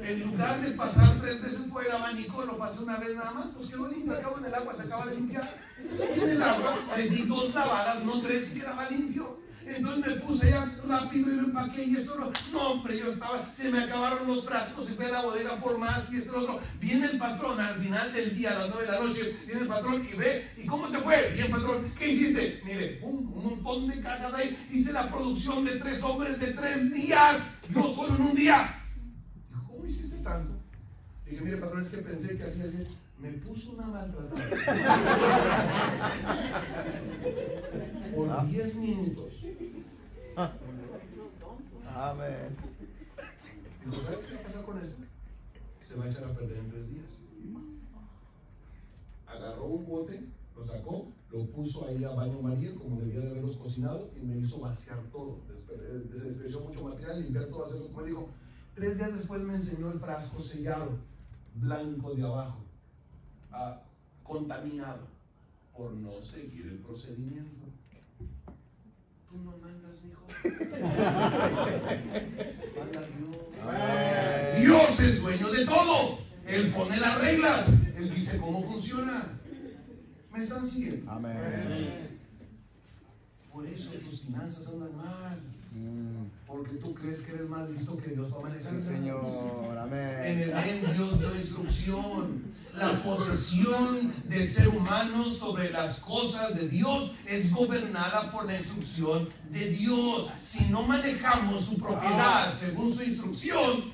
en lugar de pasar 3 veces por el abanico, lo pasé una vez nada más, pues quedó limpio, acabo en el agua, se acaba de limpiar. Y en el agua le di 2 lavadas, no 3, y quedaba limpio. Entonces me puse ya rápido y lo empaqué y esto no, hombre, se me acabaron los frascos y fui a la bodega por más y esto otro. Viene el patrón al final del día, a las 9 de la noche, viene el patrón y ve, ¿y cómo te fue? Bien, patrón, ¿qué hiciste? Mire, un montón de cajas ahí, hice la producción de 3 hombres de 3 días, yo solo en un día. Dijo, ¿cómo hiciste tanto? Dije, mire, patrón, es que pensé que así. Me puso una maltratada por 10 minutos. Amén. Dijo, ¿sabes qué pasa con eso? Se va a echar a perder en 3 días. Agarró un bote, lo sacó, lo puso ahí a baño María, como debía de haberlos cocinado, y me hizo vaciar todo. Se desperdició mucho material, limpiar todo, hacerlo como dijo. 3 días después me enseñó el frasco sellado, blanco de abajo. Contaminado por no seguir el procedimiento. Tú no mandas, mijo. Manda Dios. Dios es dueño de todo. Él pone las reglas. Él dice cómo funciona. ¿Me están siguiendo? Amén. Por eso tus finanzas andan mal. Porque tú crees que eres más listo que Dios para manejar. Sí, Señor. Amén. En Edén Dios dio instrucción. La posesión del ser humano sobre las cosas de Dios es gobernada por la instrucción de Dios. Si no manejamos su propiedad según su instrucción,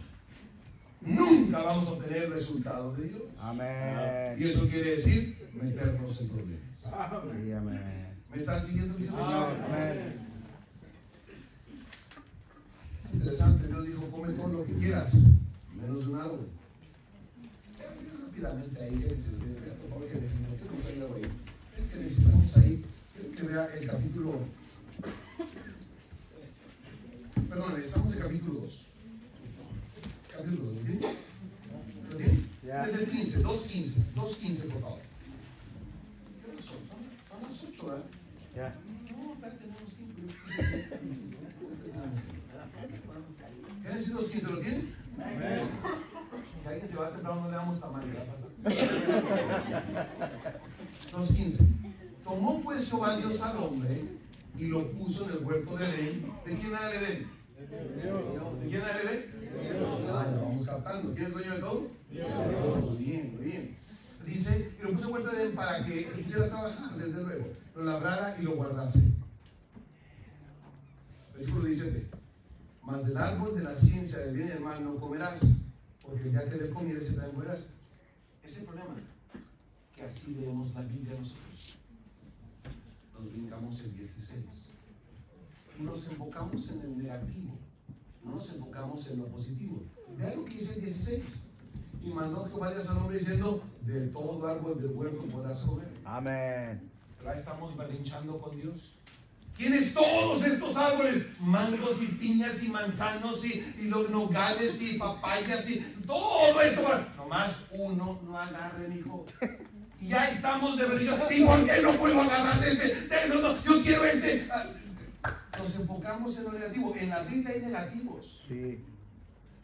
nunca vamos a obtener el resultado de Dios. Amén. Y eso quiere decir meternos en problemas. Sí, amén. ¿Me están siguiendo? Sí, Señor. Amén. Es interesante, Dios dijo, come todo lo que quieras, menos un árbol. Rápidamente ahí, Génesis, vea por favor Génesis, no quiero salir algo ahí. Génesis, estamos ahí, quiero que vea el capítulo, perdón, estamos en capítulo 2. Capítulo 2, ¿lo tiene? ¿Lo tiene? Desde el 15, 2.15, por favor. ¿Qué pasó? Son las 8, ¿verdad? Ya. No, tenemos tiempo. Génesis 2.15, ¿lo tiene? Si alguien se va temprano, no le damos tamaño, ¿verdad? 2.15. Tomó pues Jehová Dios al hombre y lo puso en el huerto de Edén. ¿De quién era el Edén? ¿De quién era el Edén? Ah, ya vamos captando. ¿Quién es dueño de todo? Muy bien, muy bien. Dice, y lo puso en el huerto de Edén para que se pusiera a trabajar, desde luego, lo labrara y lo guardase. Versículo 17. Mas del árbol de la ciencia del bien y del mal no comerás, porque ya que de comieres y te mueras. Ese problema, que así leemos la Biblia nosotros. Nos brincamos el 16 y nos enfocamos en el negativo, no nos enfocamos en lo positivo. Vean lo que dice el 16. Y mandó Jehová Dios al hombre diciendo, de todo árbol del huerto podrás comer. Amén. ¿Verdad? Estamos berrinchando con Dios. Tienes todos estos árboles, mangos y piñas y manzanos y los nogales y papayas y todo esto. Nomás uno no agarre, hijo. Y ya estamos de verdad. ¿Y por qué no puedo agarrar este? No, yo quiero este. Nos enfocamos en lo negativo. En la Biblia hay negativos. Sí.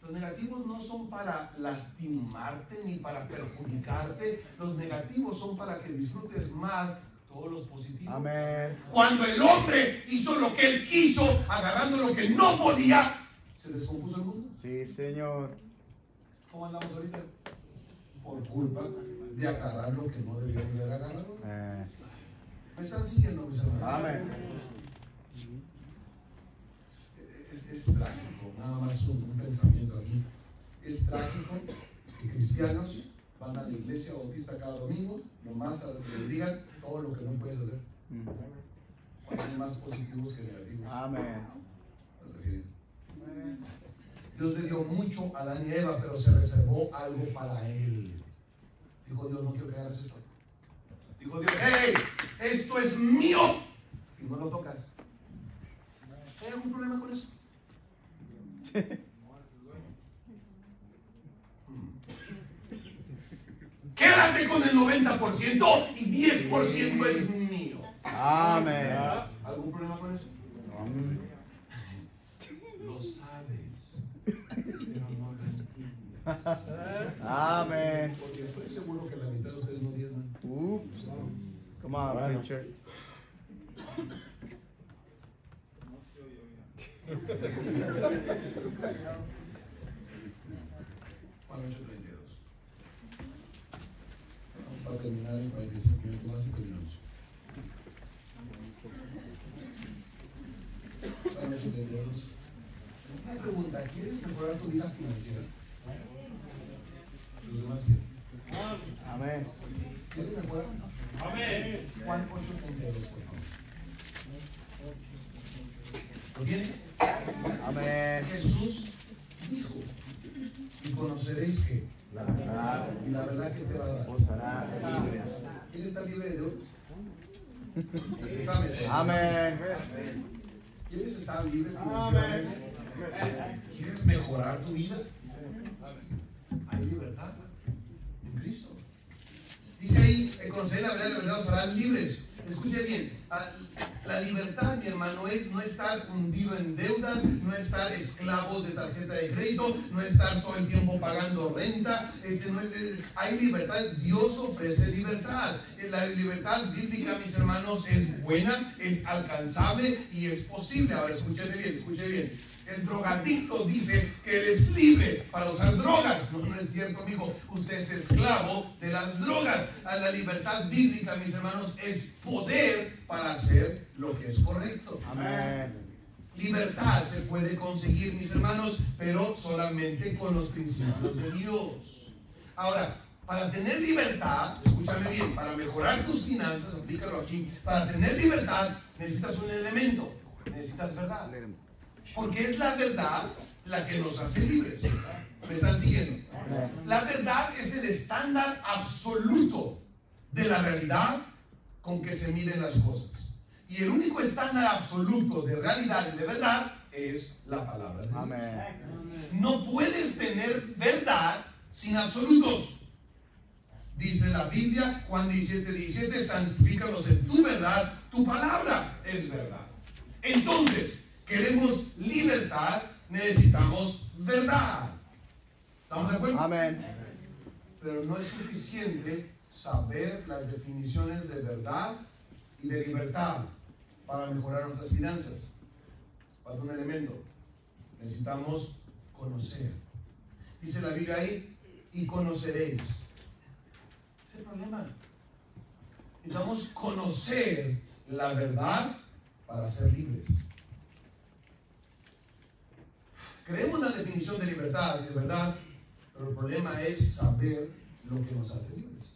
Los negativos no son para lastimarte ni para perjudicarte. Los negativos son para que disfrutes más todos los positivos. Amén. Cuando el hombre hizo lo que él quiso, agarrando lo que no podía, se descompuso el mundo. Sí, Señor. ¿Cómo andamos ahorita? Por culpa de agarrar lo que no debíamos de haber agarrado. ¿Me están siguiendo, mis hermanos? Amén. Es trágico, nada más un pensamiento aquí. Es trágico que cristianos van a la iglesia bautista cada domingo, nomás a que les digan todo lo que no puedes hacer. Hay más positivos que negativos. Amén. Dios le dio mucho a Adán y Eva, pero se reservó algo para él. Dijo Dios, no quiero que hagas esto. Dijo Dios, hey, esto es mío. Y no lo tocas. ¿Hay algún problema con eso? Quédate con el 90% y 10% es mío. Amén. ¿Algún problema con eso? Amén. Lo sabes, pero no lo entiendes. Amén. Porque estoy seguro que la mitad de ustedes no diezman. Oops. Come on, preacher. Para 8:32. Vamos a terminar en 45 minutos más y terminamos. Para 8:32. Una pregunta, ¿quieres mejorar tu vida financiera? Los demás sí. Amén. ¿Quieres mejorar? Amén. Juan 8:32, por favor. ¿Lo tiene? Amén. Jesús dijo, y conoceréis que La verdad y la verdad que te va a dar. os hará libres. ¿Quieres estar libre de deudas? ¿Sabes? Amén. ¿Quieres estar libre financieramente? ¿Quieres mejorar tu vida? Hay libertad en Cristo. Dice ahí, conocer la verdad os hará libres. Escuche bien, la libertad, mi hermano, es no estar hundido en deudas, no estar esclavos de tarjeta de crédito, no estar todo el tiempo pagando renta. Hay libertad, Dios ofrece libertad. La libertad bíblica, mis hermanos, es buena, es alcanzable y es posible. Ahora, escuche bien. El drogadicto dice que él es libre para usar drogas. No, no es cierto, amigo. Usted es esclavo de las drogas. A la libertad bíblica, mis hermanos, es poder para hacer lo que es correcto. Amén. Libertad se puede conseguir, mis hermanos, pero solamente con los principios de Dios. Ahora, para tener libertad, escúchame bien, para mejorar tus finanzas, aplícalo aquí. Para tener libertad necesitas un elemento, necesitas verdad. Porque es la verdad la que nos hace libres. ¿Me están siguiendo? La verdad es el estándar absoluto de la realidad con que se miden las cosas. Y el único estándar absoluto de realidad y de verdad es la palabra de Dios. Amén. No puedes tener verdad sin absolutos. Dice la Biblia, Juan 17:17, santifícalos en tu verdad, tu palabra es verdad. Entonces, queremos libertad, necesitamos verdad. ¿Estamos de acuerdo? Amén. Pero no es suficiente saber las definiciones de verdad y de libertad para mejorar nuestras finanzas. Falta un elemento. Necesitamos conocer. Dice la Biblia ahí, y conoceréis. Ese es el problema. Necesitamos conocer la verdad para ser libres. Creemos la definición de libertad y de verdad, pero el problema es saber lo que nos hace libres.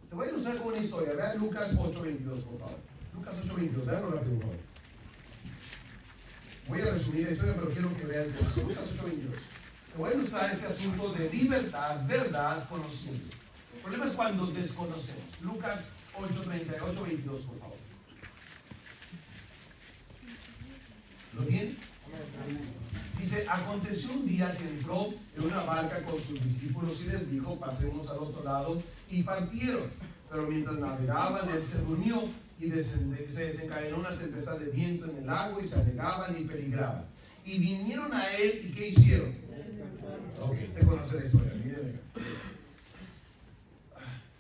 Te voy a ilustrar con una historia. Vean Lucas 8:22, por favor. Lucas 8:22, veanlo rápido, por favor. Voy a resumir la historia, pero quiero que vean el texto. Lucas 8:22. Te voy a ilustrar este asunto de libertad, verdad, conocimiento. El problema es cuando desconocemos. Lucas 8:22, por favor. ¿Lo tiene? Dice, aconteció un día que entró en una barca con sus discípulos y les dijo, pasemos al otro lado, y partieron. Pero mientras navegaban, él se durmió y se desencadenó una tempestad de viento en el agua y se anegaban y peligraban. Y vinieron a él, ¿y qué hicieron? Ok, usted conoce la historia, miren acá.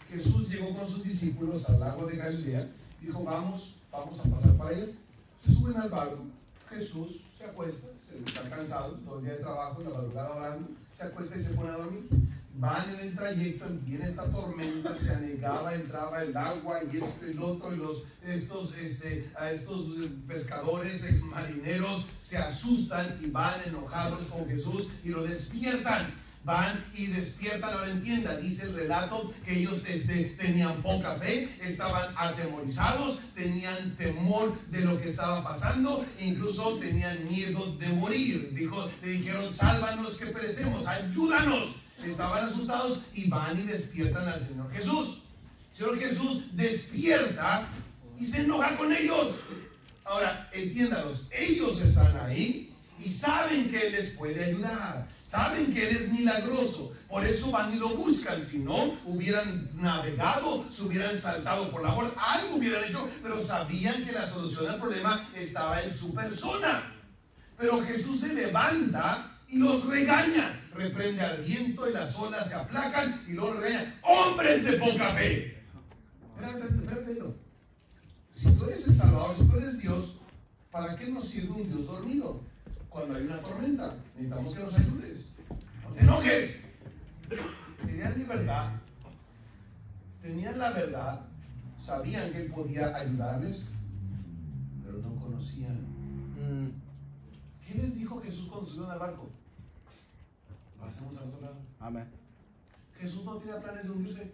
Jesús llegó con sus discípulos al lago de Galilea, dijo, vamos a pasar para allá. Se suben al barco, Jesús se acuesta, está cansado, todo el día de trabajo, en la madrugada orando, se acuesta y se pone a dormir. Van en el trayecto, viene esta tormenta, se anegaba, entraba el agua y esto y lo otro, y estos pescadores, exmarineros, se asustan y van enojados con Jesús y lo despiertan. Van y despiertan. Ahora entienda, dice el relato que ellos tenían poca fe, estaban atemorizados, tenían temor de lo que estaba pasando, incluso tenían miedo de morir. Le dijeron, sálvanos que perecemos, ayúdanos. Estaban asustados y van y despiertan al Señor Jesús. El Señor Jesús despierta y se enoja con ellos. Ahora, entiéndalos, ellos están ahí y saben que Él les puede ayudar. Saben que Él es milagroso, por eso van y lo buscan. Si no, hubieran navegado, se hubieran saltado por la borda, algo hubieran hecho, pero sabían que la solución al problema estaba en su persona. Pero Jesús se levanta y los regaña, reprende al viento y las olas se aplacan y los regaña. ¡Hombres de poca fe! Espérate. Si tú eres el Salvador, si tú eres Dios, ¿para qué nos sirve un Dios dormido? Cuando hay una tormenta, necesitamos que nos ayudes. No te enojes. Tenían libertad, tenían la verdad, sabían que Él podía ayudarles, pero no conocían. ¿Qué les dijo Jesús cuando subieron al barco? Pasemos al otro lado. Amén. Jesús no tenía planes de hundirse.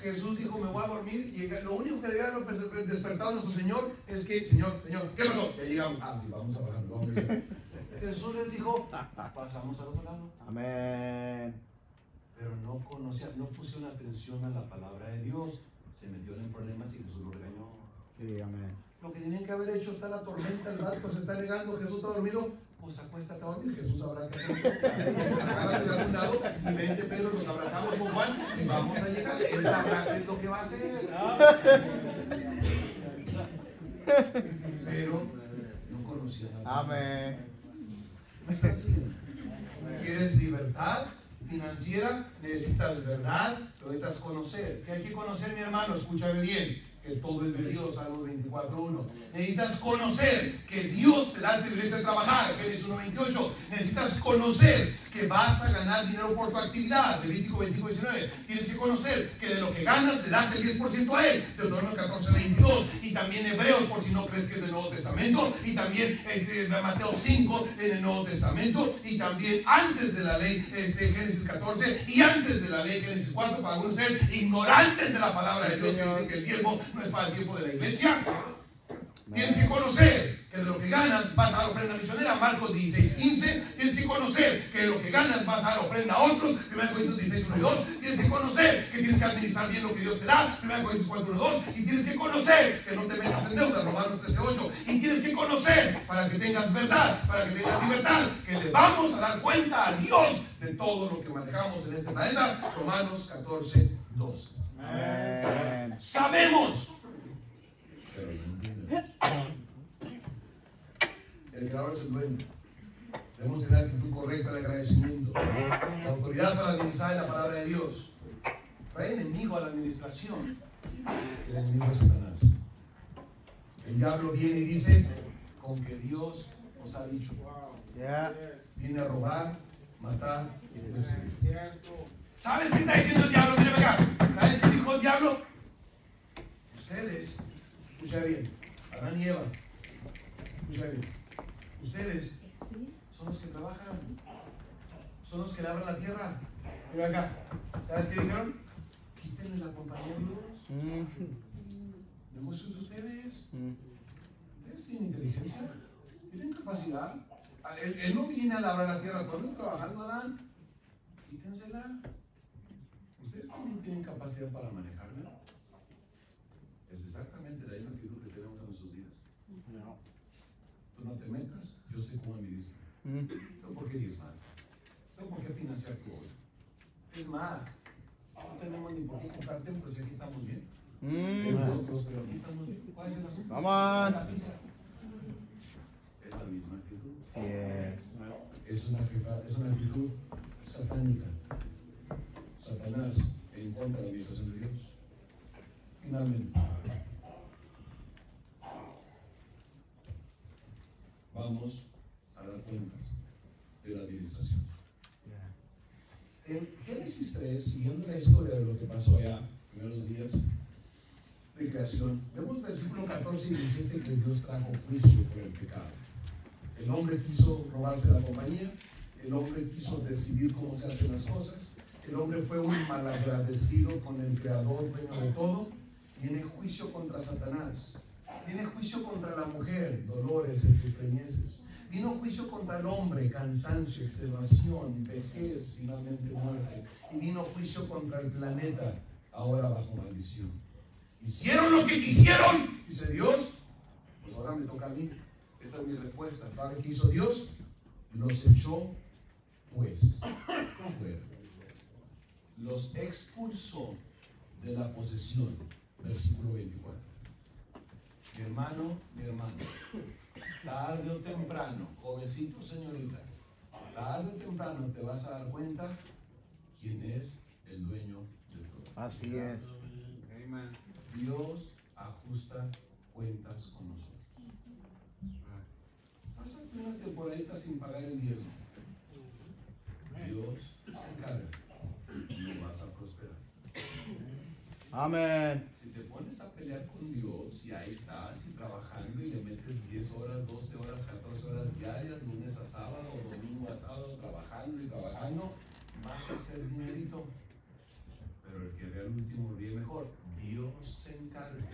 Jesús dijo, me voy a dormir, y lo único que debía haber despertado a nuestro Señor es que, Señor, ¿qué pasó? Ya llegamos. Sí, vamos a bajar, vamos a llegar. Jesús les dijo, pasamos al otro lado. Amén. Pero no conocían, no pusieron atención a la palabra de Dios, se metieron en problemas y Jesús los regañó. Sí, amén. Lo que tenían que haber hecho, está la tormenta, el barco se está negando, Jesús está dormido, pues acuéstate a dormir, Jesús sabrá qué hacer. Agárrate de algún lado y vente, Pedro, nos abrazamos con Juan y vamos a llegar. Él sabrá qué es lo que va a hacer. Pero no conocía nada. Amén. ¿Me estás diciendo? ¿Quieres libertad financiera? Necesitas verdad, lo necesitas conocer. ¿Qué hay que conocer, mi hermano? Escúchame bien. Que todo es de Dios, Salmos 24:1. Necesitas conocer que Dios te da el privilegio de trabajar, Génesis 1:28. Necesitas conocer que vas a ganar dinero por tu actividad, Levítico 25:19. Tienes que conocer que de lo que ganas le das el 10% a Él, Deuteronomio 14:22. Y también Hebreos, por si no crees que es del Nuevo Testamento. Y también Mateo 5 en el Nuevo Testamento. Y también antes de la ley, Génesis 14. Y antes de la ley, Génesis 4. Para algunos de ustedes, ignorantes de la palabra de Dios, que dicen que el diezmo no es para el tiempo de la iglesia. Tienes que conocer que de lo que ganas vas a dar ofrenda misionera, Marcos 16:15. Tienes que conocer que de lo que ganas vas a dar ofrenda a otros, 1 Corintios 16:1-2. Tienes que conocer que tienes que administrar bien lo que Dios te da, 1 Corintios 4:1-2. Y tienes que conocer que no te metas en deuda, Romanos 13:8. Y tienes que conocer, para que tengas verdad, para que tengas libertad, que le vamos a dar cuenta a Dios de todo lo que manejamos en este planeta, Romanos 14:2. Amén. Sabemos, pero no entendemos. El creador es el dueño. Debemos tener actitud correcta de agradecimiento. La autoridad para administrar la palabra de Dios. Trae enemigo a la administración. El enemigo es Satanás. El diablo viene y dice, con que Dios nos ha dicho. Viene a robar, matar y destruir. ¿Sabes qué está diciendo el diablo? Mira acá. ¿Sabes qué dijo el diablo? Ustedes, escucha bien, Adán y Eva, escucha bien. Ustedes son los que trabajan, son los que labran la tierra. Mira acá, ¿sabes qué dijeron? Quítenle la compañía a Dios. Negocios de ustedes. Ustedes tienen inteligencia, tienen capacidad. Él no viene a labrar la tierra, todos trabajando, Adán. Quítensela. Ustedes también tienen capacidad para manejarla. Es exactamente la misma actitud que tenemos en nuestros días. tú no te metas, yo sé cómo administrar. ¿Tú por qué diezmar? ¿Tú por qué financiar tu obra? Es más, no tenemos ni por qué comprar templos si aquí estamos bien. Nosotros, pero aquí estamos bien. ¿Cuál es el asunto? Come on. Es la misma actitud. Sí es. Es una actitud satánica. Satanás en contra de la administración de Dios. Finalmente, vamos a dar cuentas de la administración. En Génesis 3, siguiendo la historia de lo que pasó allá, primeros días de creación, vemos versículo 14 y 17 que Dios trajo juicio por el pecado. El hombre quiso robarse la compañía, el hombre quiso decidir cómo se hacen las cosas, el hombre fue un malagradecido con el Creador, dueño de todo. Viene juicio contra Satanás, viene juicio contra la mujer, dolores en sus preñeces, vino juicio contra el hombre, cansancio, extenuación, vejez, finalmente muerte, y vino juicio contra el planeta, ahora bajo maldición. Hicieron lo que quisieron, dice Dios, pues ahora me toca a mí. Esta es mi respuesta. ¿Sabe qué hizo Dios? Los echó pues fuera. Los expulsó de la posesión. Versículo 24. Mi hermano, tarde o temprano, jovencito, señorita, tarde o temprano te vas a dar cuenta quién es el dueño de todo. Así es. Dios ajusta cuentas con nosotros. Pásate una temporadita sin pagar el diezmo. Dios se encarga y no vas a prosperar. Amén. Si te pones a pelear con Dios y ahí estás y trabajando y le metes 10 horas, 12 horas, 14 horas diarias, lunes a sábado, domingo a sábado, trabajando y trabajando, vas a hacer dinerito. Pero el que vea el último ríe mejor. Dios se encarga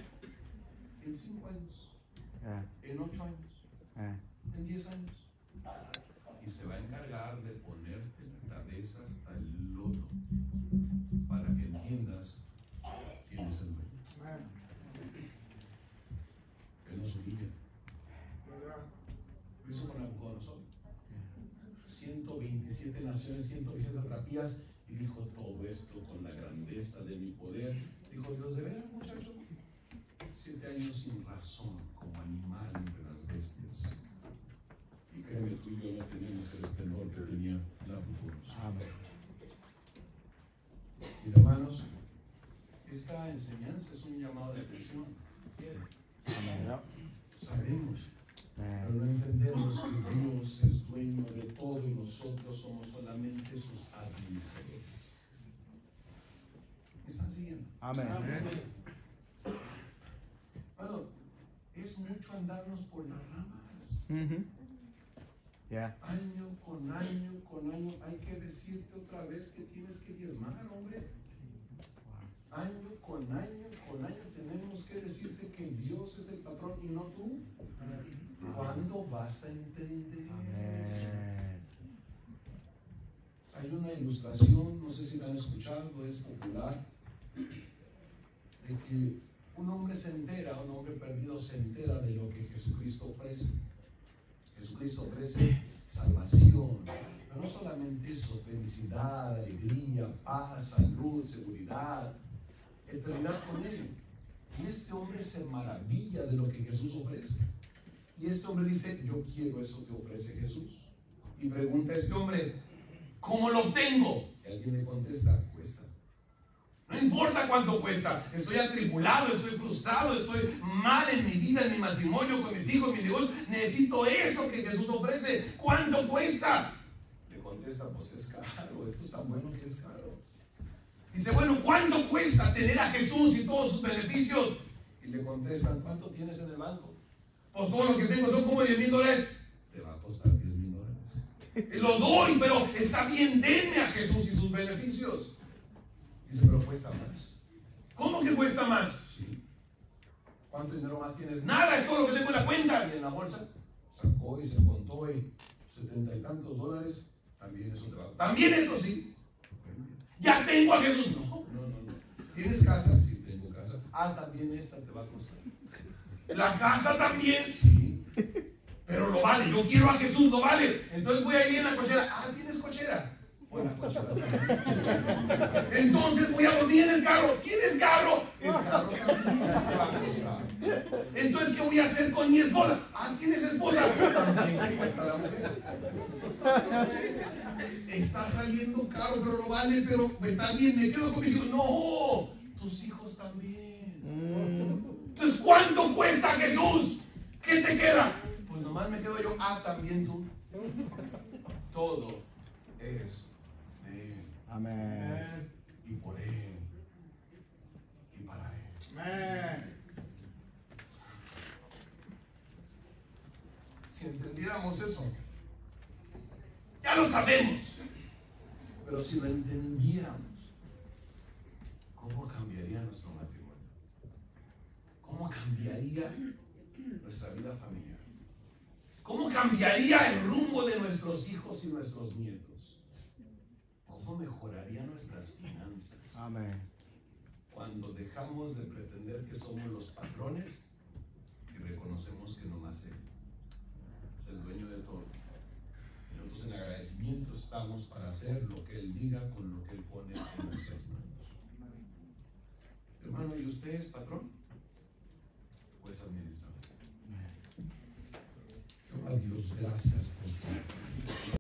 en 5 años, en 8 años, en 10 años. Y se va a encargar de ponerte la cabeza hasta el lodo para que entiendas quién es el dueño. Él nos humilla. Lo hizo con Nabucodonosor. 127 naciones, 127 satrapías, y dijo todo esto con la grandeza de mi poder. Dijo Dios, de veras, muchacho, 7 años sin razón, como animal entre las bestias. Y créeme, tú y yo no tenemos el esplendor que tenía Nabucodonosor. Mis hermanos, esta enseñanza es un llamado de atención. Sabemos, pero no entendemos que Dios es dueño de todo y nosotros somos solamente sus administradores. ¿Me están siguiendo? Amén. Bueno, es mucho andarnos por las ramas. Año con año, hay que decirte otra vez que tienes que diezmar, hombre. Año con año tenemos que decirte que Dios es el patrón y no tú. ¿Cuándo vas a entender? Amén. Hay una ilustración, no sé si la han escuchado, es popular, de que un hombre perdido se entera de lo que Jesucristo ofrece. Jesucristo ofrece salvación, pero no solamente eso, felicidad, alegría, paz, salud, seguridad, eternidad con Él. Y este hombre se maravilla de lo que Jesús ofrece. Y este hombre dice, yo quiero eso que ofrece Jesús. Y pregunta a este hombre, ¿cómo lo obtengo? Y alguien le contesta, cuesta. No importa cuánto cuesta, estoy atribulado, estoy frustrado, estoy mal en mi vida, en mi matrimonio, con mis hijos, mis negocios, necesito eso que Jesús ofrece. ¿Cuánto cuesta? Le contesta, pues es caro, esto es tan bueno que es caro. Dice, bueno, ¿cuánto cuesta tener a Jesús y todos sus beneficios? Y le contestan, ¿cuánto tienes en el banco? Pues todo lo que tengo son como $10,000. Te va a costar $10,000. Lo doy, pero está bien, denme a Jesús y sus beneficios. Dice, pero cuesta más. ¿Cómo que cuesta más? Sí. ¿Cuánto dinero más tienes? Nada, es todo lo que tengo en la cuenta. Y en la bolsa sacó y se contó y 70 y tantos dólares. También eso te va a costar. También esto sí. Ya tengo a Jesús. No. ¿Tienes casa? Sí, tengo casa. También esta te va a costar. ¿La casa también? Sí. pero lo vale. Yo quiero a Jesús, lo vale. Entonces voy ahí en la cochera. Ah, ¿tienes cochera? O la cochera también. Entonces voy a dormir en el carro. ¿Tienes carro? El carro también te va a costar. Entonces, ¿qué voy a hacer con mi esposa? Ah, ¿tienes esposa? También te cuesta la mujer. Está saliendo caro, pero lo vale, pero está bien, me quedo con mis hijos. No, tus hijos también. Entonces, ¿cuánto cuesta Jesús? ¿Qué te queda? Pues nomás me quedo yo. Ah, también tú. Todo es de Él. Amén. Y por Él. Y para Él. Amén. Si entendiéramos eso, ya lo sabemos. Pero si lo entendiéramos, ¿cómo cambiaría nuestro matrimonio? ¿Cómo cambiaría nuestra vida familiar? ¿Cómo cambiaría el rumbo de nuestros hijos y nuestros nietos? ¿Cómo mejoraría nuestras finanzas? Amén. Cuando dejamos de pretender que somos los patrones y reconocemos que nomás Él es el dueño de todo. Y nosotros en agradecimiento estamos para hacer lo que Él diga con lo que Él pone en nuestras manos. Hermano, ¿y usted es patrón? ¿O es administrador? Jehová Dios, gracias por ti.